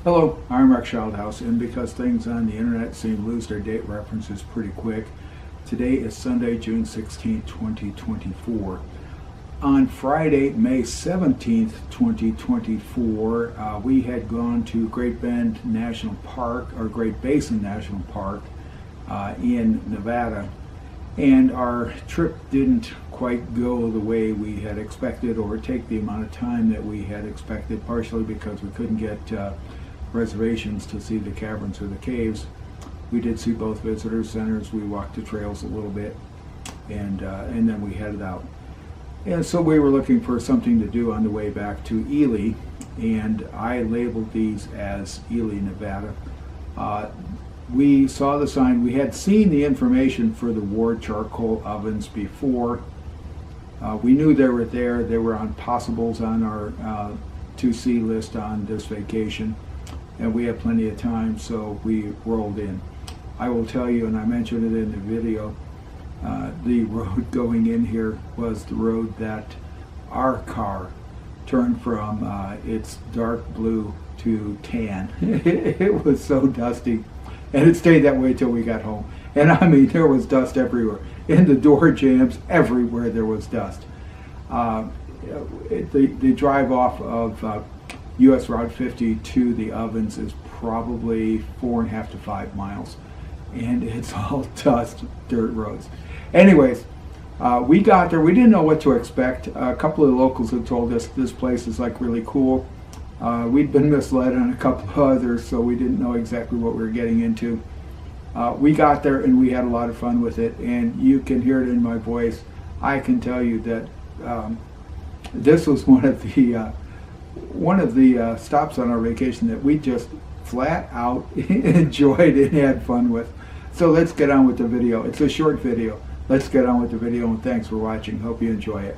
Hello, I'm Rex Schildhouse, and because things on the internet seem to lose their date references pretty quick, today is Sunday, June 16, 2024. On Friday, May 17th, 2024, we had gone to Great Bend National Park, or Great Basin National Park in Nevada, and our trip didn't quite go the way we had expected or take the amount of time that we had expected, partially because we couldn't get reservations to see the caverns or the caves. We did see both visitor centers. We walked the trails a little bit, and then we headed out. And so we were looking for something to do on the way back to Ely, and I labeled these as Ely, Nevada. We saw the sign. We had seen the information for the Ward charcoal ovens before. We knew they were there. They were on possibles on our to see list on this vacation, and we had plenty of time, so we rolled in. I will tell you, and I mentioned it in the video, the road going in here was the road that our car turned from its dark blue to tan. It was so dusty, and it stayed that way till we got home. And I mean, there was dust everywhere. In the door jambs, everywhere there was dust. The drive off of US Route 50 to the ovens is probably 4.5 to 5 miles, and it's all dust, dirt roads. Anyways, we got there. We didn't know what to expect. A couple of locals had told us this place is like really cool. We'd been misled on a couple of others, so we didn't know exactly what we were getting into. We got there and we had a lot of fun with it, and you can hear it in my voice. I can tell you that this was one of the stops on our vacation that we just flat out enjoyed and had fun with. So let's get on with the video. It's a short video. Let's get on with the video, and thanks for watching. Hope you enjoy it.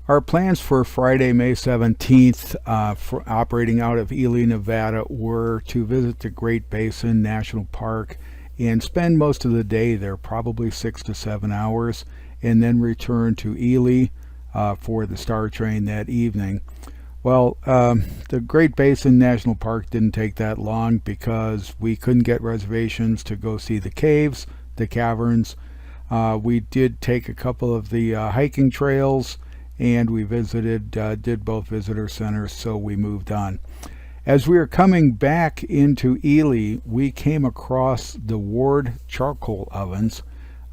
Our plans for Friday, May 17th, for operating out of Ely, Nevada, were to visit the Great Basin National Park and spend most of the day there, probably 6 to 7 hours, and then return to Ely for the Star Train that evening. Well, the Great Basin National Park didn't take that long because we couldn't get reservations to go see the caves, the caverns. We did take a couple of the hiking trails, and we did both visitor centers, so we moved on. As we were coming back into Ely, we came across the Ward charcoal ovens,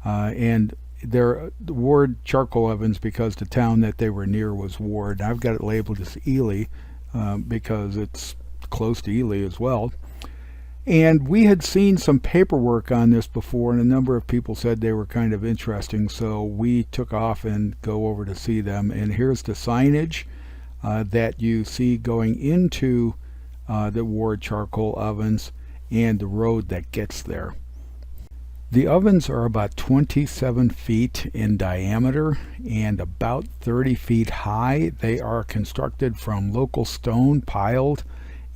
and they're the Ward charcoal ovens because the town that they were near was Ward. I've got it labeled as Ely because it's close to Ely as well. And we had seen some paperwork on this before, and a number of people said they were kind of interesting, so we took off and go over to see them. And here's the signage that you see going into the Ward charcoal ovens and the road that gets there. The ovens are about 27 feet in diameter and about 30 feet high. They are constructed from local stone piled,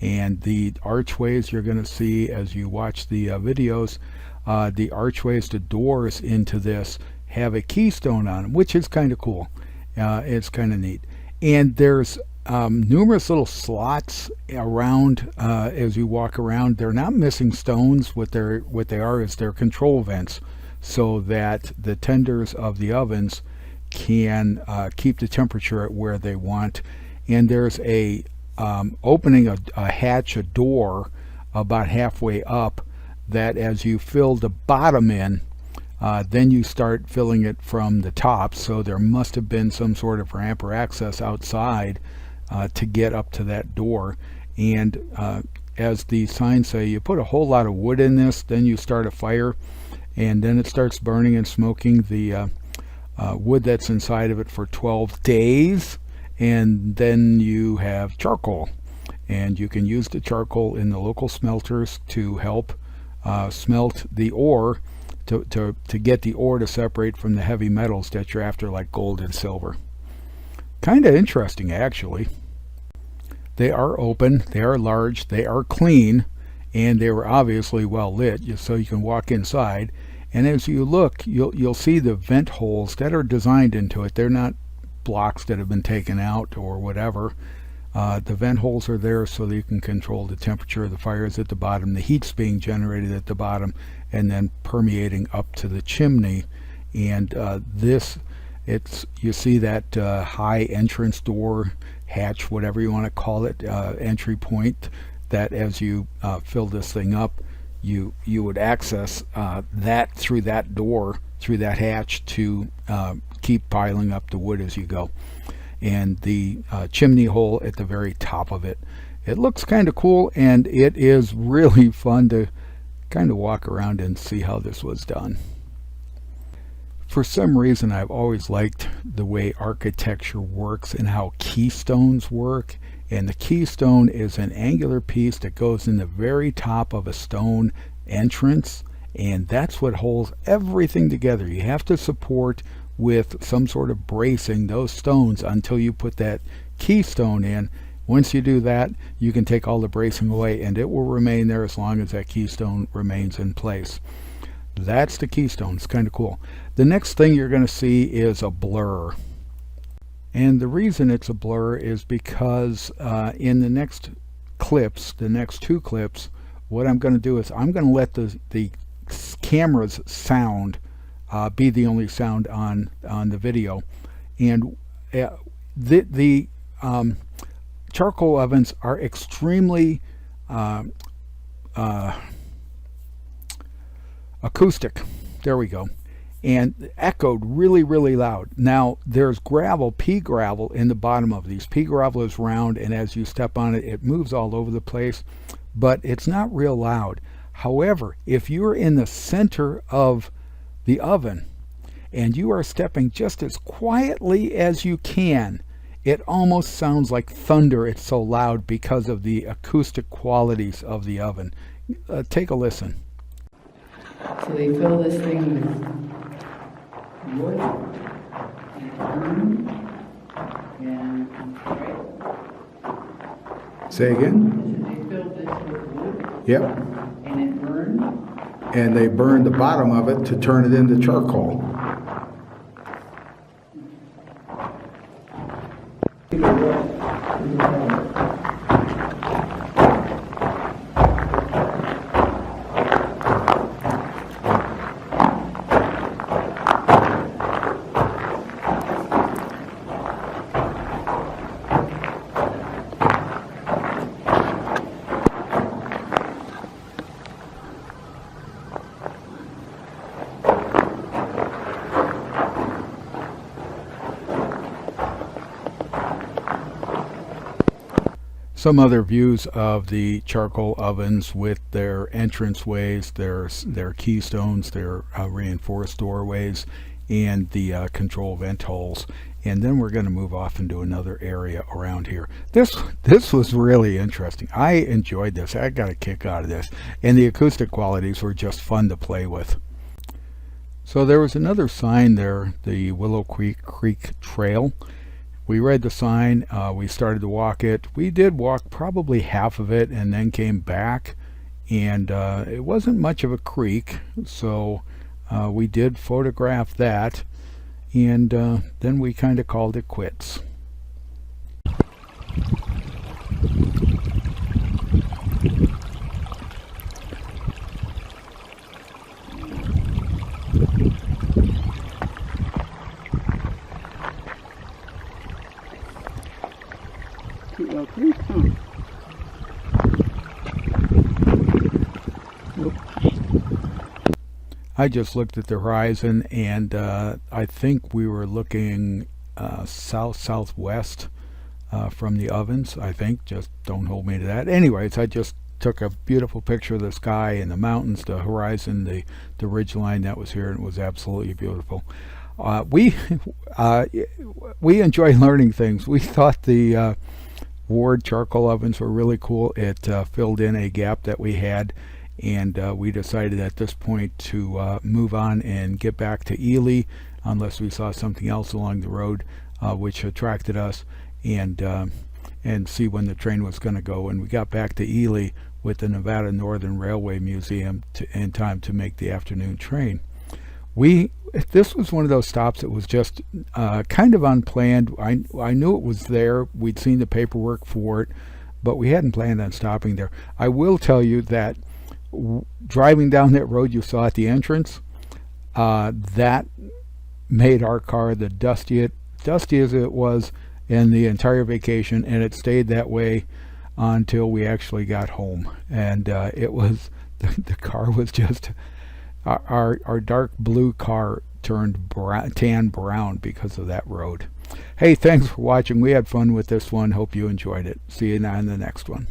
and the archways you're going to see as you watch the videos, the archways, the doors into this have a keystone on them, which is kind of cool. It's kind of neat. And there's numerous little slots around as you walk around. They're not missing stones. What they are is they're control vents, so that the tenders of the ovens can keep the temperature at where they want. And there's a opening a hatch, a door about halfway up, that as you fill the bottom in, then you start filling it from the top. So there must have been some sort of ramp or access outside to get up to that door. And as the signs say, you put a whole lot of wood in this, then you start a fire, and then it starts burning and smoking the wood that's inside of it for 12 days. And then you have charcoal, and you can use the charcoal in the local smelters to help smelt the ore, to get the ore to separate from the heavy metals that you're after, like gold and silver. Kind of interesting, actually. They are open, they are large, they are clean, and they were obviously well lit, so you can walk inside. And as you look, you'll see the vent holes that are designed into it. They're not blocks that have been taken out or whatever. The vent holes are there so that you can control the temperature of the fires at the bottom. The heat's being generated at the bottom and then permeating up to the chimney. And you see that high entrance door, hatch, whatever you want to call it, entry point, that as you fill this thing up, you would access that through that door, through that hatch, to keep piling up the wood as you go. And the chimney hole at the very top of it. It looks kind of cool, and it is really fun to kind of walk around and see how this was done. For some reason, I've always liked the way architecture works and how keystones work. And the keystone is an angular piece that goes in the very top of a stone entrance, and that's what holds everything together. You have to support with some sort of bracing those stones until you put that keystone in. Once you do that, you can take all the bracing away, and it will remain there as long as that keystone remains in place. That's the keystone. It's kind of cool. The next thing you're going to see is a blur. And the reason it's a blur is because in the next clips, the next two clips, what I'm going to do is I'm going to let the camera's sound be the only sound on the video. And the charcoal ovens are extremely acoustic. There we go. And echoed really, really loud. Now, there's gravel, pea gravel, in the bottom of these. Pea gravel is round, and as you step on it, it moves all over the place, but it's not real loud. However, if you're in the center of the oven and you are stepping just as quietly as you can, it almost sounds like thunder. It's so loud because of the acoustic qualities of the oven. Take a listen. So they fill this thing with wood and right. Say again? They filled this with wood. Yep. And it burned. And they burned the bottom of it to turn it into charcoal. Some other views of the charcoal ovens with their entranceways, their keystones, their reinforced doorways, and the control vent holes. And then we're going to move off into another area around here. This was really interesting. I enjoyed this. I got a kick out of this. And the acoustic qualities were just fun to play with. So there was another sign there, the Willow Creek Trail. We read the sign, we started to walk it. We did walk probably half of it and then came back, and it wasn't much of a creek, so we did photograph that, and then we kind of called it quits. I just looked at the horizon, and I think we were looking south-southwest from the ovens, I think. Just don't hold me to that. Anyways, I just took a beautiful picture of the sky and the mountains, the horizon, the ridge line that was here, and it was absolutely beautiful. We enjoy learning things. We thought the Ward charcoal ovens were really cool. It filled in a gap that we had, and we decided at this point to move on and get back to Ely, unless we saw something else along the road which attracted us, and see when the train was going to go. And we got back to Ely with the Nevada Northern Railway Museum in time to make the afternoon train. This was one of those stops that was just kind of unplanned. I knew it was there. We'd seen the paperwork for it, but we hadn't planned on stopping there. I will tell you that driving down that road you saw at the entrance, that made our car the dustiest as it was in the entire vacation, and it stayed that way until we actually got home. And it was the car was just our dark blue car turned tan brown because of that road. Hey, thanks for watching. We had fun with this one. Hope you enjoyed it. See you now in the next one.